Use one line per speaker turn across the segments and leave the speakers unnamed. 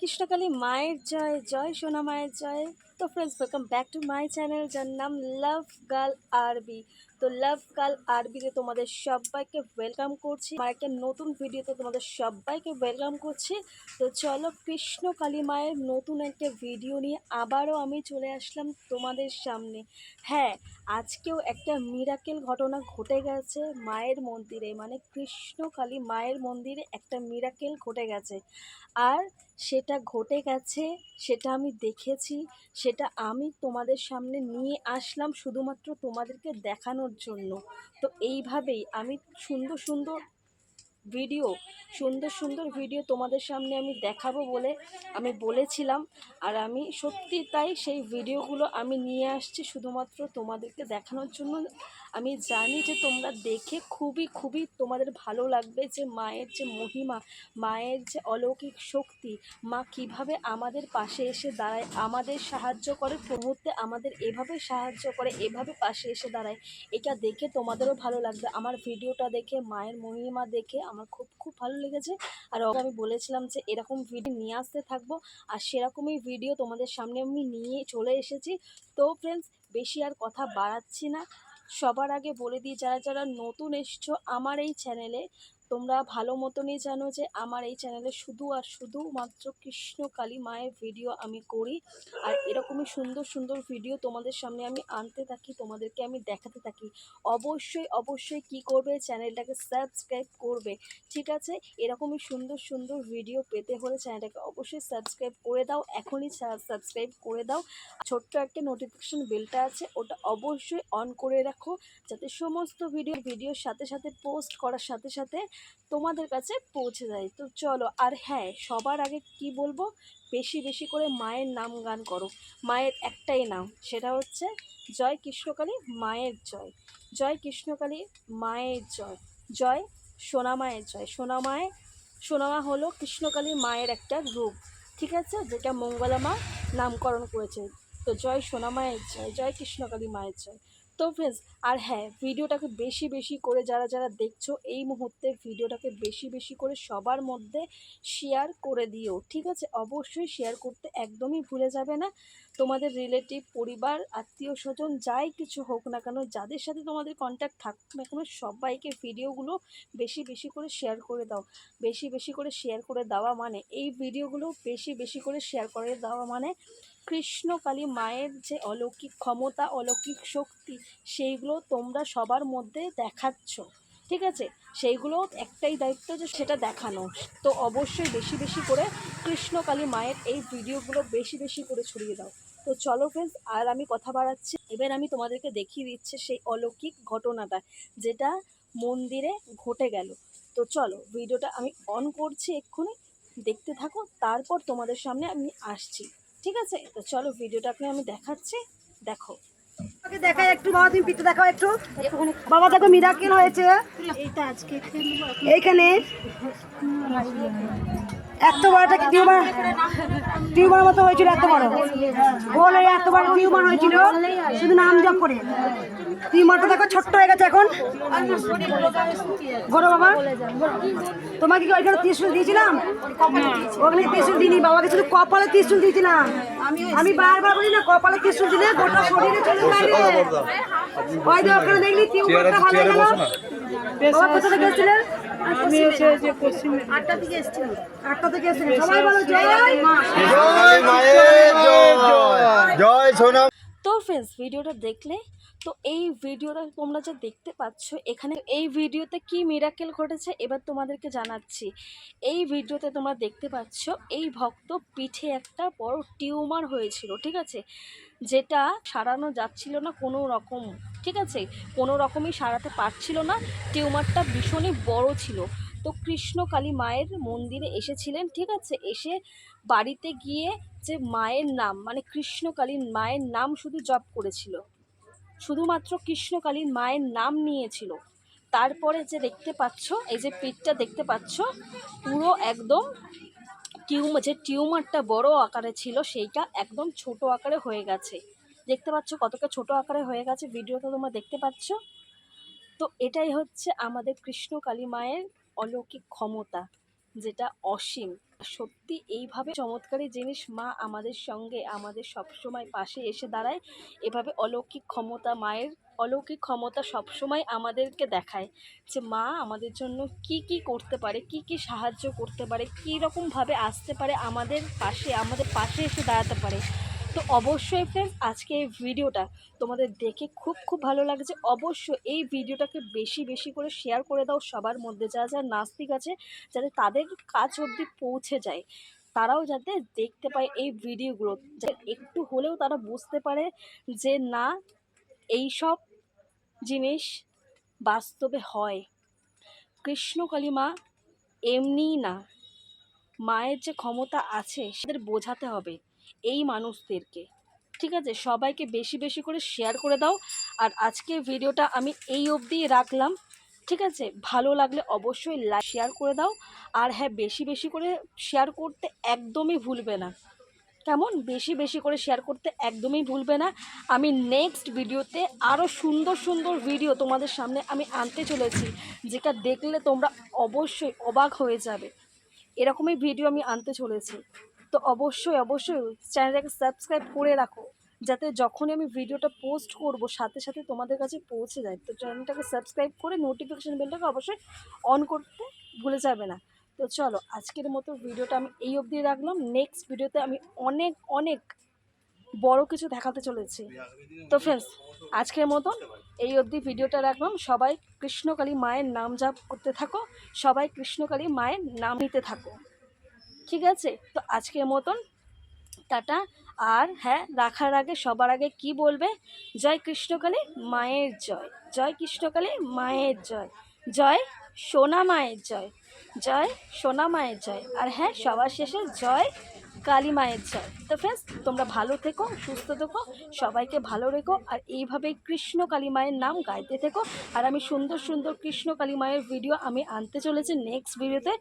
কৃষ্ণকালী মায়ের জয়, জয় সোনা মায়ের জয়। তো friends, welcome back to my channel, যার নাম লাভ গার্ল আরবি। তো লাভ গার্ল আরবিতে তোমাদের সবাইকে ওয়েলকাম করছি, আমার একটা নতুন ভিডিওতে তোমাদের সবাইকে ওয়েলকাম করছি। তো চলো, কৃষ্ণকালী মায়ের নতুন একটা ভিডিও নিয়ে আবারও আমি চলে আসলাম তোমাদের সামনে। হ্যাঁ, আজকেও একটা মিরাকেল ঘটনা ঘটে গেছে মায়ের মন্দিরে, মানে কৃষ্ণকালী মায়ের মন্দিরে একটা মিরাকেল ঘটে গেছে। আর সেটা ঘটে গেছে, সেটা আমি দেখেছি, সেটা আমি তোমাদের সামনে নিয়ে আসলাম শুধুমাত্র তোমাদেরকে দেখানোর জন্য। তো এইভাবেই আমি সুন্দর সুন্দর ভিডিও তোমাদের সামনে আমি দেখাবো বলে আমি বলেছিলাম। আর আমি সত্যি তাই, সেই ভিডিওগুলো আমি নিয়ে আসছি শুধুমাত্র তোমাদেরকে দেখানোর জন্য। আমি জানি যে তোমরা দেখে খুবই খুবই তোমাদের ভালো লাগবে, যে মায়ের যে মহিমা, মায়ের যে অলৌকিক শক্তি, মা কিভাবে আমাদের পাশে এসে দাঁড়ায়, আমাদের সাহায্য করে, মুহূর্তে আমাদের এভাবে সাহায্য করে, এভাবে পাশে এসে দাঁড়ায়। এটা দেখে তোমাদেরও ভালো লাগবে। আমার ভিডিওটা দেখে, মায়ের মহিমা দেখে আমার খুব খুব ভালো লেগেছে। আর আমি বলেছিলাম যে এরকম ভিডিও নিয়ে আসতে থাকবো, আর সেরকমই ভিডিও তোমাদের সামনে আমি নিয়ে চলে এসেছি। তো ফ্রেন্ডস, বেশি আর কথা বাড়াচ্ছি না। সবার আগে বলে দিই, যারা যারা নতুন এসছো আমার এই চ্যানেলে, তোমরা ভালো মতনই জানো যে আমার এই চ্যানেলে শুধু আর শুধুমাত্র কৃষ্ণকালী মায়ের ভিডিও আমি করি। আর এরকমই সুন্দর সুন্দর ভিডিও তোমাদের সামনে আমি আনতে থাকি, তোমাদেরকে আমি দেখাতে থাকি। অবশ্যই অবশ্যই কি করবে, চ্যানেলটাকে সাবস্ক্রাইব করবে, ঠিক আছে? এরকমই সুন্দর সুন্দর ভিডিও পেতে হলে চ্যানেলটাকে অবশ্যই সাবস্ক্রাইব করে দাও, এখনই সাবস্ক্রাইব করে দাও। ছোট্ট একটা নোটিফিকেশন বেলটা আছে, ওটা অবশ্যই অন করে রাখো, যাতে সমস্ত ভিডিওর সাথে সাথে পোস্ট করার সাথে সাথে তোমাদের কাছে পৌঁছে যায়। তো চলো, আর হ্যাঁ, সবার আগে কি বলবো, বেশি বেশি করে মায়ের নাম গান করো। মায়ের একটাই নাম, সেটা হচ্ছে জয় কৃষ্ণকালী মায়ের জয়, জয় কৃষ্ণকালী মায়ের জয়, জয় সোনা মায়ের জয়। সোনামা হলো কৃষ্ণকালী মায়ের একটা রূপ, ঠিক আছে, যেটা মঙ্গলা মা নামকরণ করেছে। তো জয় সোনা মায়ের জয়, জয় কৃষ্ণকালী মায়ের জয়। তো ফ্রেন্ডস, আর হ্যাঁ, ভিডিওটাকে বেশি বেশি করে যারা যারা দেখছো এই মুহূর্তে, ভিডিওটাকে বেশি বেশি করে সবার মধ্যে শেয়ার করে দিও, ঠিক আছে? অবশ্যই শেয়ার করতে একদমই ভুলে যাবে না। তোমাদের রিলেটিভ, পরিবার, আত্মীয় স্বজন যাই কিছু হোক না কেন, যাদের সাথে তোমাদের কন্ট্যাক্ট থাকুক না কেন, সবাইকে ভিডিওগুলো বেশি বেশি করে শেয়ার করে দাও। বেশি বেশি করে শেয়ার করে দেওয়া মানে, এই ভিডিওগুলো বেশি বেশি করে শেয়ার করে দেওয়া মানে কৃষ্ণকালী মায়ের যে অলৌকিক ক্ষমতা, অলৌকিক শক্তি, সেইগুলো তোমরা সবার মধ্যে দেখাচ্ছ, ঠিক আছে? সেইগুলো একটাই দায়িত্ব, যে সেটা দেখানো। তো অবশ্যই বেশি বেশি করে কৃষ্ণকালী মায়ের এই ভিডিওগুলো বেশি বেশি করে ছড়িয়ে দাও। তো চলো ফ্রেন্ডস, আর আমি কথা বাড়াচ্ছি, এবার আমি তোমাদেরকে দেখিয়ে দিচ্ছি সেই অলৌকিক ঘটনাটা, যেটা মন্দিরে ঘটে গেল। তো চলো, ভিডিওটা আমি অন করছি এক্ষুনি, দেখতে থাকো, তারপর তোমাদের সামনে আমি আসছি, ঠিক আছে? তো চলো, ভিডিওটাকে আমি দেখাচ্ছি, দেখো।
দেখাই একটু বাবা, তুমি পিঠে দেখাও একটু। বাবা দেখো, মিরাকেল হয়েছে এইখানে। এত বড় একটা টিউমার মতো হয়েছিল, এত বড় গোল হয়ে এত বড় টিউমার হয়েছিল, শুধু নাম জপ করে। টিউমারটা দেখো ছোট্ট হয়ে গেছে এখন। বড় বাবা, তোমাকে কি ওইখানে ত্রিশূল দিয়েছিলাম? ওখানে ত্রিশূল দিইনি, বাবাকে শুধু কপালে ত্রিশূল দিয়েছিলাম। আমি বারবার বলি না, কপালে ত্রিশূল দিলে গোটা শরীরে চলে যায়। ওই যে ওখানে দেখলি টিউমারটা ভালো হয়ে গেল। বাবা কোথা থেকে এসেছিলেন? আমি এসে যে পশ্চিম 8টা থেকে এসেছিলাম। 8টা থেকে এসেছিলেন। সবাই বলো জয় মা, জয় মায়ের
জয়, জয় সোনা।
তো ফ্রেন্ডস, ভিডিওটা দেখলে, তো এই ভিডিওটা তোমরা যা দেখতে পাচ্ছ এখানে, এই ভিডিওতে কি মিরাকেল ঘটেছে এবার তোমাদেরকে জানাচ্ছি। এই ভিডিওতে তোমরা দেখতে পাচ্ছ, এই ভক্ত পিঠে একটা বড় টিউমার হয়েছিল, ঠিক আছে, যেটা সারানো যাচ্ছিল না কোনো রকম, ঠিক আছে, কোনো রকমই সারাতে পারছিল না। টিউমারটা ভীষণই বড় ছিল। তো কৃষ্ণকালী মায়ের মন্দিরে এসেছিলেন, ঠিক আছে, এসে বাড়িতে গিয়ে যে মায়ের নাম, মানে কৃষ্ণকালীর মায়ের নাম শুধু জপ করেছিল, শুধুমাত্র কৃষ্ণকালীর মায়ের নাম নিয়েছিল। তারপরে যে দেখতে পাচ্ছ, এই যে পিঠটা দেখতে পাচ্ছ, পুরো একদম যে টিউমারটা বড় আকারে ছিল, সেইটা একদম ছোট আকারে হয়ে গেছে। দেখতে পাচ্ছ কতটা ছোট আকারে হয়ে গেছে, ভিডিওতে তোমরা দেখতে পাচ্ছ। তো এটাই হচ্ছে আমাদের কৃষ্ণকালী মায়ের অলৌকিক ক্ষমতা, যেটা অসীম। সত্যি এইভাবে চমৎকারী জিনিস মা আমাদের সঙ্গে আমাদের সবসময় পাশে এসে দাঁড়ায়। এভাবে অলৌকিক ক্ষমতা, মায়ের অলৌকিক ক্ষমতা সবসময় আমাদেরকে দেখায় যে মা আমাদের জন্য কি কি করতে পারে, কি কি সাহায্য করতে পারে, কী রকমভাবে আসতে পারে আমাদের পাশে এসে দাঁড়াতে পারে। তো অবশ্যই ফ্রেন্ডস, আজকে এই ভিডিওটা তোমাদের দেখে খুব খুব ভালো লাগছে। অবশ্যই এই ভিডিওটাকে বেশি বেশি করে শেয়ার করে দাও সবার মধ্যে, যারা যারা নাস্তিক আছে, যাতে তাদের কাজ অবধি পৌঁছে যায়, তারাও যাতে দেখতে পায় এই ভিডিওগুলো, যাতে একটু হলেও তারা বুঝতে পারে যে না, এই সব জিনিস বাস্তবে হয়। কৃষ্ণকালী মা এমনিই না, মায়ের যে ক্ষমতা আছে সেদের বোঝাতে হবে এই মানুষদেরকে। ঠিক আছে, সবাইকে বেশি বেশি করে শেয়ার করে দাও। আর আজকে ভিডিওটা আমি এই অবধিই রাখলাম। ঠিক আছে, ভালো লাগলে অবশ্যই লাইক শেয়ার করে দাও। আর হ্যাঁ, বেশি বেশি করে শেয়ার করতে একদমই ভুলবে না। কেমন, বেশি বেশি করে শেয়ার করতে একদমই ভুলবে না। আমি নেক্সট ভিডিওতে আরও সুন্দর সুন্দর ভিডিও তোমাদের সামনে আমি আনতে চলেছি, যেটা দেখলে তোমরা অবশ্যই অবাক হয়ে যাবে। এরকমই ভিডিও আমি আনতে চলেছি। তো অবশ্যই অবশ্যই চ্যানেলটাকে সাবস্ক্রাইব করে রাখো, যাতে যখনই আমি ভিডিওটা পোস্ট করব সাথে সাথে তোমাদের কাছে পৌঁছে যায়। তো চ্যানেলটাকে সাবস্ক্রাইব করে নোটিফিকেশান বেলটাকে অবশ্যই অন করতে ভুলে যাবে না। তো চলো, আজকের মতো ভিডিওটা আমি এই অবধি রাখলাম। নেক্সট ভিডিওতে আমি অনেক অনেক বড় কিছু দেখাতে চলেছি। তো ফ্রেন্ডস, আজকের মতন এই অবধি ভিডিওটা রাখলাম। সবাই কৃষ্ণকালী মায়ের নাম জপ করতে থাকো, সবাই কৃষ্ণকালী মায়ের নাম নিতে থাকো। ঠিক আছে, তো আজকের মতন টাটা। আর হ্যাঁ, রাখার আগে সবার আগে কি বলবে? জয় কৃষ্ণকালী মায়ের জয়, জয় কৃষ্ণকালী মায়ের জয়, জয় সোনা মায়ের জয়, জয় সোনা মায়ের জয়। আর হ্যাঁ, সবার শেষে জয় কালী মায়ের জয়। তো ফ্রেন্ডস, তোমরা ভালো থেকো, সুস্থ থেকো, সবাইকে ভালো রেখো। আর এইভাবেই কৃষ্ণ কালী মায়ের নাম গাইতে থেকো। আর আমি সুন্দর সুন্দর কৃষ্ণ কালী মায়ের ভিডিও আমি আনতে চলেছি নেক্সট ভিডিওতে,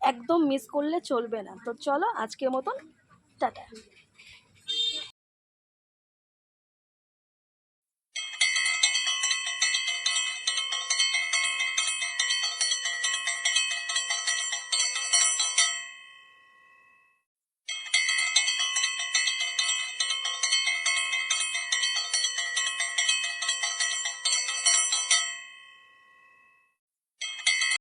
একদম মিস করলে চলবে না। তো চলো, আজকের মতন টাটা।